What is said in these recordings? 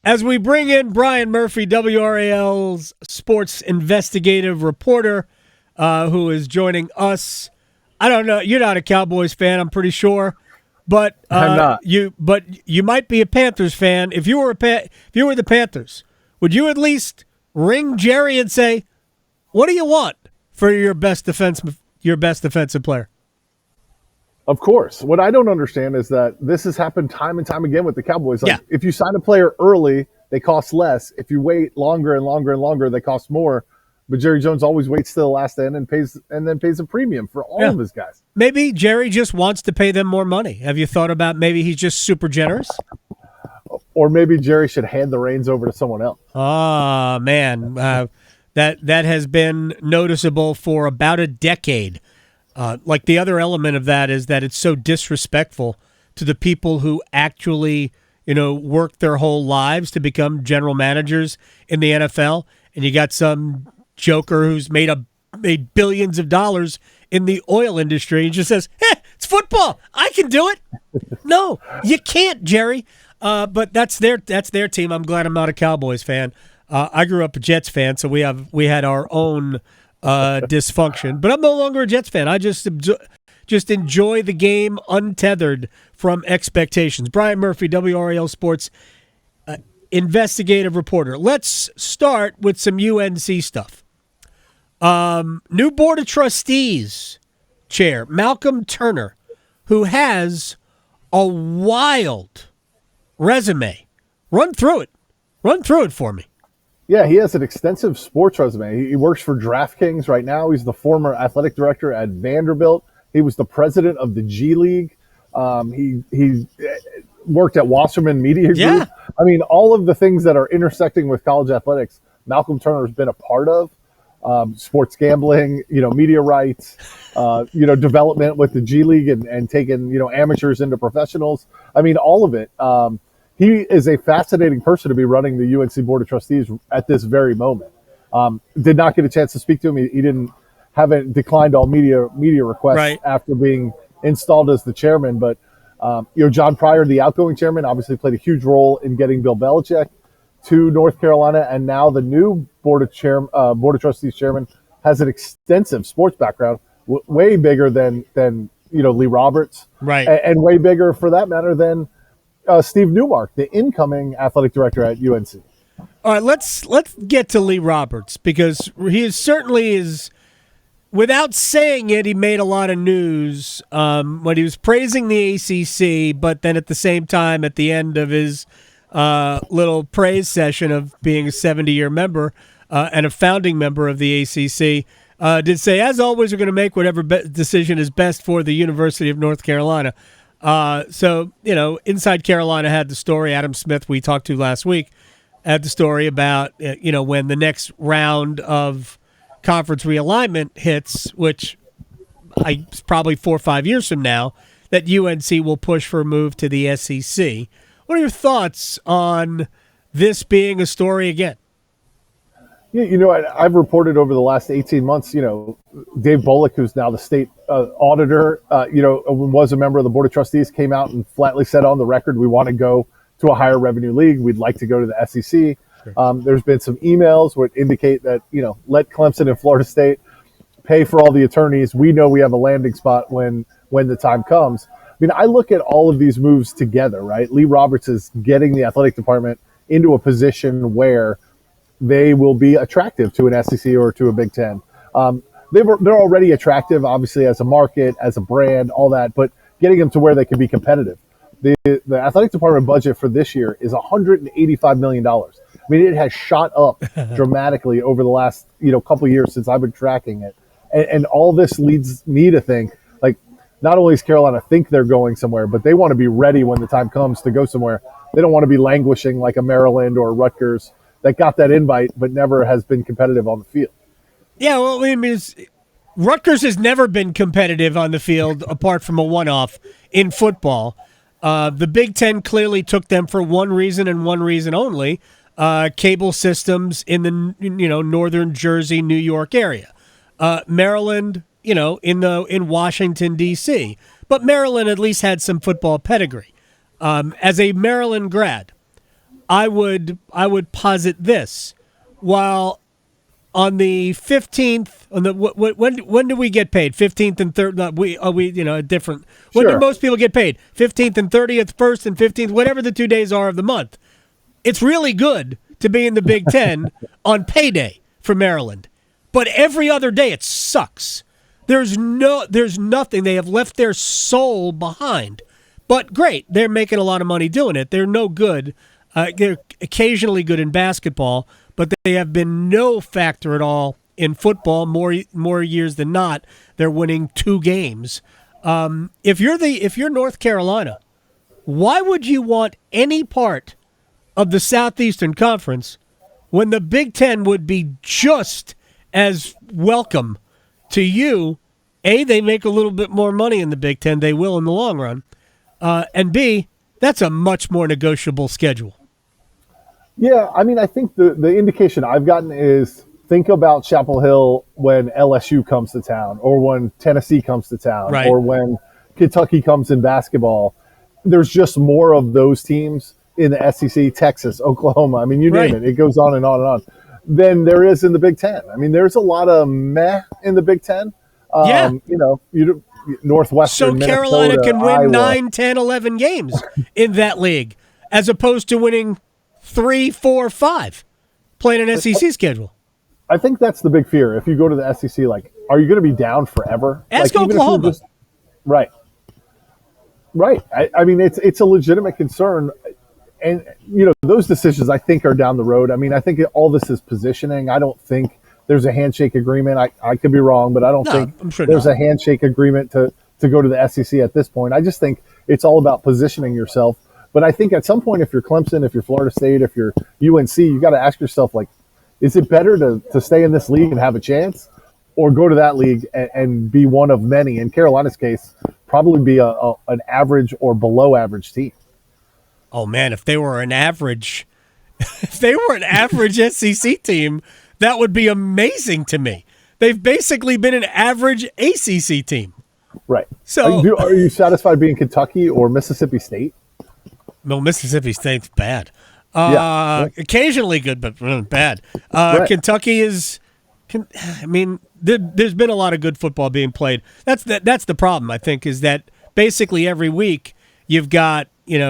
As we bring in Brian Murphy, WRAL's sports investigative reporter, who is joining us. I don't know. You're not a Cowboys fan, I'm pretty sure, but I'm not. You might be a Panthers fan. If you were the Panthers, would you at least ring Jerry and say, "What do you want for your best defensive player"? Of course. What I don't understand is that this has happened time and time again with the Cowboys. Like, if you sign a player early, they cost less. If you wait longer and longer and longer, they cost more. But Jerry Jones always waits to the last end and then pays a premium for all of his guys. Maybe Jerry just wants to pay them more money. Have you thought about maybe he's just super generous? Or maybe Jerry should hand the reins over to someone else. Oh, man. That has been noticeable for about a decade. Like the other element of that is that it's so disrespectful to the people who actually, work their whole lives to become general managers in the NFL. And you got some joker who's made billions of dollars in the oil industry and just says, "Hey, it's football. I can do it." No, you can't, Jerry. But that's their team. I'm glad I'm not a Cowboys fan. I grew up a Jets fan, so we had our own dysfunction. But I'm no longer a Jets fan. I just enjoy the game untethered from expectations. Brian Murphy, WRAL Sports investigative reporter. Let's start with some UNC stuff. New Board of Trustees chair, Malcolm Turner, who has a wild resume. Run through it for me. Yeah, he has an extensive sports resume. He works for DraftKings right now. He's the former athletic director at Vanderbilt. He was the president of the G League. He worked at Wasserman Media Group. I mean, all of the things that are intersecting with college athletics, Malcolm Turner has been a part of. Sports gambling, media rights, development with the G League and taking, amateurs into professionals. I mean, all of it. He is a fascinating person to be running the UNC Board of Trustees at this very moment. Did not get a chance to speak to him. He haven't declined all media requests after being installed as the chairman. But, John Pryor, the outgoing chairman, obviously played a huge role in getting Bill Belichick to North Carolina. And now the new Board of Trustees chairman has an extensive sports background, way bigger than Lee Roberts. Right. And way bigger, for that matter, than Steve Newmark, the incoming athletic director at UNC. All right, let's get to Lee Roberts, because he certainly is, without saying it, he made a lot of news when he was praising the ACC, but then at the same time, at the end of his little praise session of being a 70-year member and a founding member of the ACC, did say, as always, we're going to make whatever decision is best for the University of North Carolina. So, Inside Carolina had the story. Adam Smith, we talked to last week, had the story about, when the next round of conference realignment hits, which is probably 4 or 5 years from now, that UNC will push for a move to the SEC. What are your thoughts on this being a story again? I've reported over the last 18 months, Dave Bullock, who's now the state auditor, was a member of the Board of Trustees, came out and flatly said on the record, we want to go to a higher revenue league. We'd like to go to the SEC. Sure. There's been some emails which indicate that, let Clemson and Florida State pay for all the attorneys. We know we have a landing spot when the time comes. I mean, I look at all of these moves together, right? Lee Roberts is getting the athletic department into a position where they will be attractive to an SEC or to a Big Ten. They're already attractive, obviously, as a market, as a brand, all that, but getting them to where they can be competitive. The athletic department budget for this year is $185 million. I mean, it has shot up dramatically over the last couple of years since I've been tracking it. And all this leads me to think, like, not only does Carolina think they're going somewhere, but they want to be ready when the time comes to go somewhere. They don't want to be languishing like a Maryland or a Rutgers that got that invite but never has been competitive on the field. Yeah, well, I mean, Rutgers has never been competitive on the field apart from a one-off in football. The Big Ten clearly took them for one reason and one reason only, cable systems in the northern Jersey, New York area. Maryland, in Washington, D.C. But Maryland at least had some football pedigree. As a Maryland grad, I would posit this: while on the 15th, on the when do we get paid? 15th and 3rd. We different. When do Sure. most people get paid? 15th and 30th, 1st and 15th, whatever the 2 days are of the month. It's really good to be in the Big Ten on payday for Maryland, but every other day it sucks. There's nothing. They have left their soul behind. But great, they're making a lot of money doing it. They're no good. They're occasionally good in basketball, but they have been no factor at all in football. More years than not, they're winning 2 games. If you're North Carolina, why would you want any part of the Southeastern Conference when the Big Ten would be just as welcome to you? A, they make a little bit more money in the Big Ten. They will in the long run. And B, that's a much more negotiable schedule. Yeah, I mean, I think the indication I've gotten is think about Chapel Hill when LSU comes to town, or when Tennessee comes to town, right, or when Kentucky comes in basketball. There's just more of those teams in the SEC, Texas, Oklahoma. I mean, you name it. It goes on and on and on. Than there is in the Big Ten. I mean, there's a lot of meh in the Big Ten. Northwestern, so Carolina Minnesota, can win Iowa. 9, 10, 11 games in that league, as opposed to winning 3, 4, 5, playing an SEC schedule. I think that's the big fear. If you go to the SEC, are you going to be down forever? Ask Oklahoma. Right. I mean, it's a legitimate concern. And, those decisions, I think, are down the road. I mean, I think all this is positioning. I don't think there's a handshake agreement. I could be wrong, but I don't think there's a handshake agreement to go to the SEC at this point. I just think it's all about positioning yourself. But I think at some point, if you're Clemson, if you're Florida State, if you're UNC, you got to ask yourself, is it better to stay in this league and have a chance, or go to that league and be one of many? In Carolina's case, probably be an average or below average team. Oh man, if they were an average SEC team, that would be amazing to me. They've basically been an average ACC team. Right. So, are you satisfied being Kentucky or Mississippi State? No, Mississippi State's bad. Yeah. Occasionally good, but bad. Right. Kentucky is. I mean, there's been a lot of good football being played. That's the problem, I think, is that basically every week you've got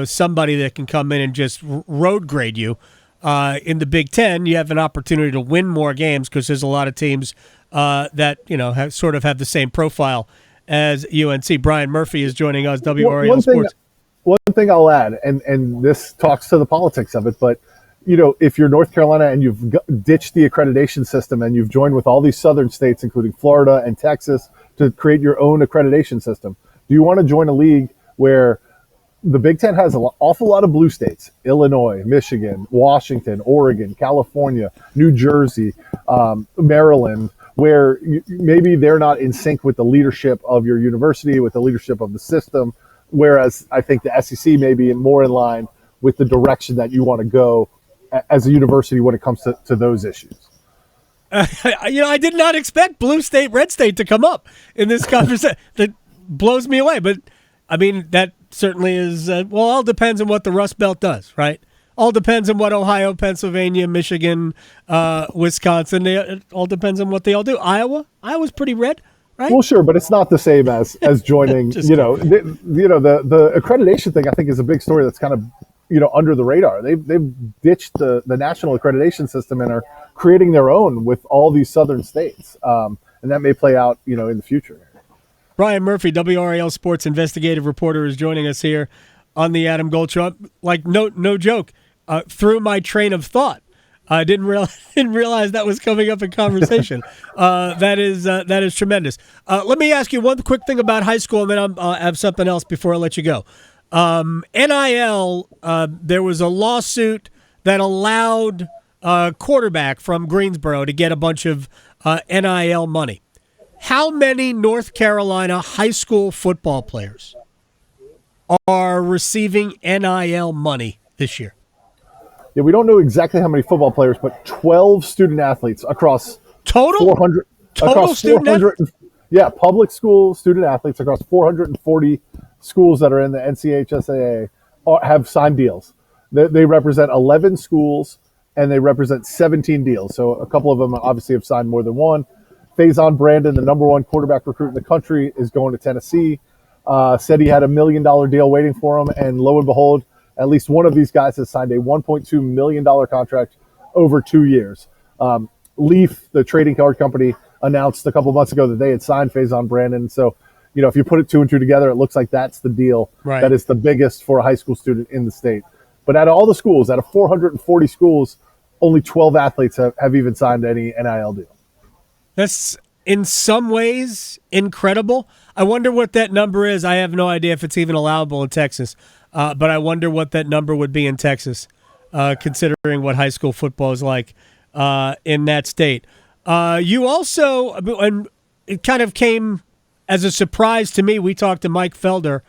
somebody that can come in and just road grade you. In the Big Ten, you have an opportunity to win more games because there's a lot of teams that have the same profile as UNC. Brian Murphy is joining us, WRAL Sports. One thing I'll add, and this talks to the politics of it, but if you're North Carolina and you've ditched the accreditation system and you've joined with all these southern states, including Florida and Texas, to create your own accreditation system, do you want to join a league where the Big Ten has an awful lot of blue states: Illinois, Michigan, Washington, Oregon, California, New Jersey, Maryland, where maybe they're not in sync with the leadership of your university, with the leadership of the system, whereas I think the SEC may be more in line with the direction that you want to go as a university when it comes to those issues. I did not expect blue state, red state to come up in this conversation. That blows me away. But, I mean, that certainly is, all depends on what the Rust Belt does, right? All depends on what Ohio, Pennsylvania, Michigan, Wisconsin, it all depends on what they all do. Iowa's pretty red, right? Well, sure, but it's not the same as joining, the accreditation thing, I think, is a big story that's kind of, under the radar. They've ditched the national accreditation system and are creating their own with all these southern states. And that may play out, in the future. Brian Murphy, WRAL Sports Investigative Reporter, is joining us here on the Adam Gold Show. Like, no joke, through my train of thought, I didn't realize that was coming up in conversation. That is tremendous. Let me ask you one quick thing about high school, and then I'll have something else before I let you go. NIL, there was a lawsuit that allowed a quarterback from Greensboro to get a bunch of NIL money. How many North Carolina high school football players are receiving NIL money this year? Yeah, we don't know exactly how many football players, but 12 student athletes across total 400. Total across student 400. Yeah, public school student athletes across 440 schools that are in the NCAA have signed deals. They represent 11 schools, and they represent 17 deals. So a couple of them obviously have signed more than one. Faison Brandon, the number one quarterback recruit in the country, is going to Tennessee. Said he had $1 million deal waiting for him, and lo and behold, at least one of these guys has signed a $1.2 million contract over 2 years. Leaf, the trading card company, announced a couple months ago that they had signed Faison Brandon. So, if you put it 2 and 2 together, it looks like that's the deal that is the biggest for a high school student in the state. But out of all the schools, out of 440 schools, only 12 athletes have even signed any NIL deal. That's in some ways incredible. I wonder what that number is. I have no idea if it's even allowable in Texas, but I wonder what that number would be in Texas, considering what high school football is like in that state. You also, and it kind of came as a surprise to me, we talked to Mike Felder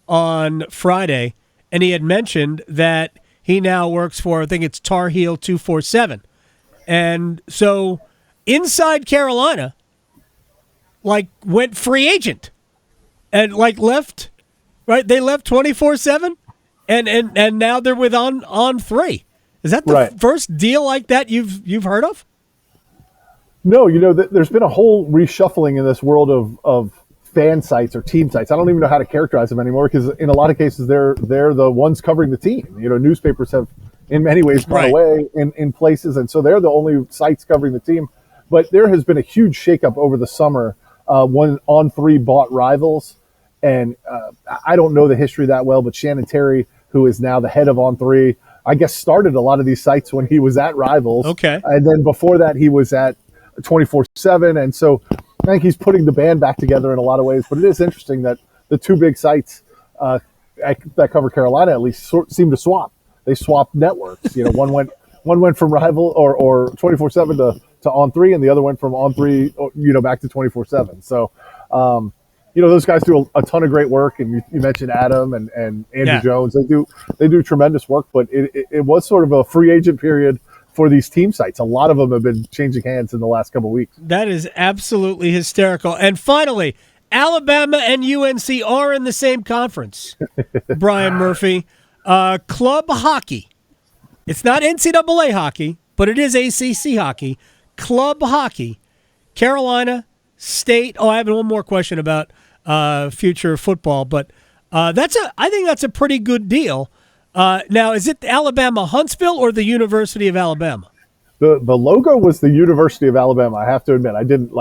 on Friday, and he had mentioned that he now works for, I think it's Tarheel 247. And so inside Carolina, went free agent and left, right? They left 24/7 and now they're with on 3. Is that the first deal like that you've heard of? No, there's been a whole reshuffling in this world of fan sites or team sites. I don't even know how to characterize them anymore because in a lot of cases they're the ones covering the team. Newspapers have in many ways gone away in places, and so they're the only sites covering the team. But there has been a huge shakeup over the summer when On3 bought Rivals, and I don't know the history that well, but Shannon Terry, who is now the head of On3, I guess started a lot of these sites when he was at Rivals. Okay. And then before that he was at 24/7, and so I think he's putting the band back together in a lot of ways. But it is interesting that the two big sites that cover Carolina at least seem to swap. They swapped networks. One went from Rival or 24/7 to On3, and the other went from On3 back to 24/7. So those guys do a ton of great work, and you mentioned Adam and Andrew Jones. They do tremendous work, but it was sort of a free agent period for these team sites. A lot of them have been changing hands in the last couple of weeks. That is absolutely hysterical. And finally, Alabama and UNC are in the same conference. Brian Murphy, club hockey. It's not NCAA hockey, but it is ACC hockey. Club hockey. Carolina State. Oh, I have one more question about future football, but I think that's a pretty good deal. Now, is it Alabama Huntsville or the University of Alabama? The logo was the University of Alabama. I have to admit, I didn't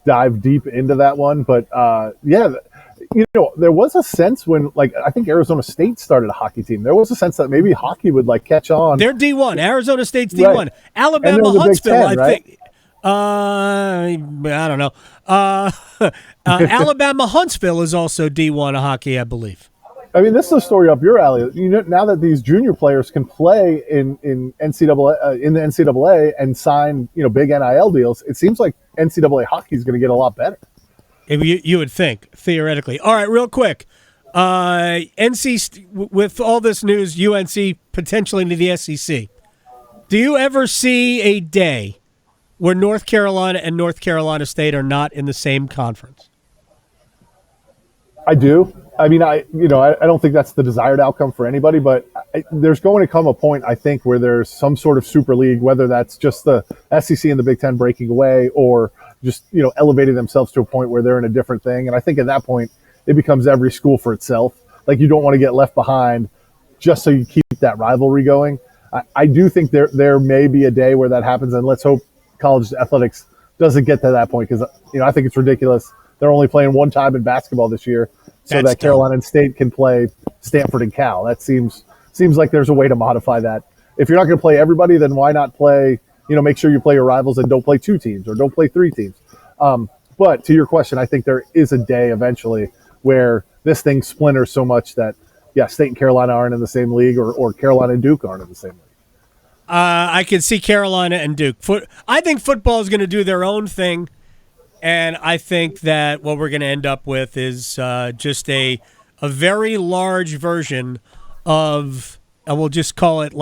dive deep into that one, but there was a sense when I think Arizona State started a hockey team. There was a sense that maybe hockey would catch on. They're D1. Arizona State's D1. Right. Alabama Huntsville, I think. I don't know. Alabama Huntsville is also D1 hockey, I believe. I mean, this is a story up your alley. Now that these junior players can play in NCAA in the NCAA and sign big NIL deals, it seems like NCAA hockey is going to get a lot better. You would think theoretically. All right, real quick, with all this news, UNC potentially into the SEC. Do you ever see a day where North Carolina and North Carolina State are not in the same conference? I do. I mean, I don't think that's the desired outcome for anybody, but there's going to come a point, I think, where there's some sort of super league, whether that's just the SEC and the Big Ten breaking away or just, elevating themselves to a point where they're in a different thing. And I think at that point, it becomes every school for itself. You don't want to get left behind just so you keep that rivalry going. I do think there may be a day where that happens, and let's hope college athletics doesn't get to that point because, I think it's ridiculous. They're only playing one time in basketball this year so that Carolina State can play Stanford and Cal. That seems like there's a way to modify that. If you're not going to play everybody, then why not play, make sure you play your rivals and don't play 2 teams or don't play 3 teams. But to your question, I think there is a day eventually where this thing splinters so much that, State and Carolina aren't in the same league or Carolina and Duke aren't in the same league. I can see Carolina and Duke. I think football is going to do their own thing. And I think that what we're going to end up with is just a very large version of, and we'll just call it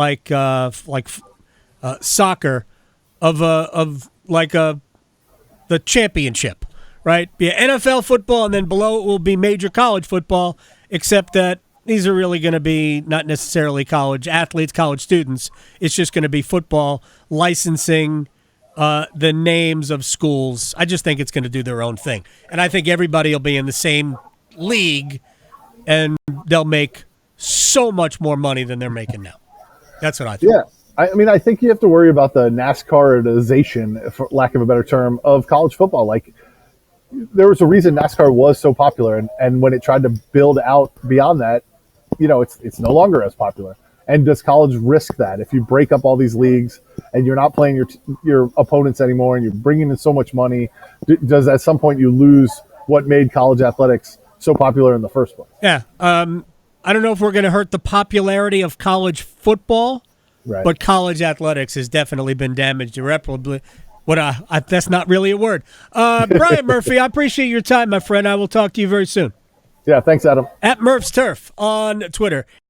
soccer, of the championship, right? Be NFL football, and then below it will be major college football, except that these are really going to be not necessarily college athletes, college students. It's just going to be football licensing the names of schools. I just think it's going to do their own thing. And I think everybody will be in the same league, and they'll make so much more money than they're making now. That's what I think. Yeah. I mean, I think you have to worry about the NASCARization, for lack of a better term, of college football. Like, there was a reason NASCAR was so popular, and when it tried to build out beyond that, it's no longer as popular. And does college risk that? If you break up all these leagues and you're not playing your opponents anymore, and you're bringing in so much money, does at some point you lose what made college athletics so popular in the first place? Yeah. I don't know if we're going to hurt the popularity of college football. Right. But college athletics has definitely been damaged irreparably. That's not really a word. Brian Murphy, I appreciate your time, my friend. I will talk to you very soon. Yeah, thanks, Adam. At Murph's Turf on Twitter.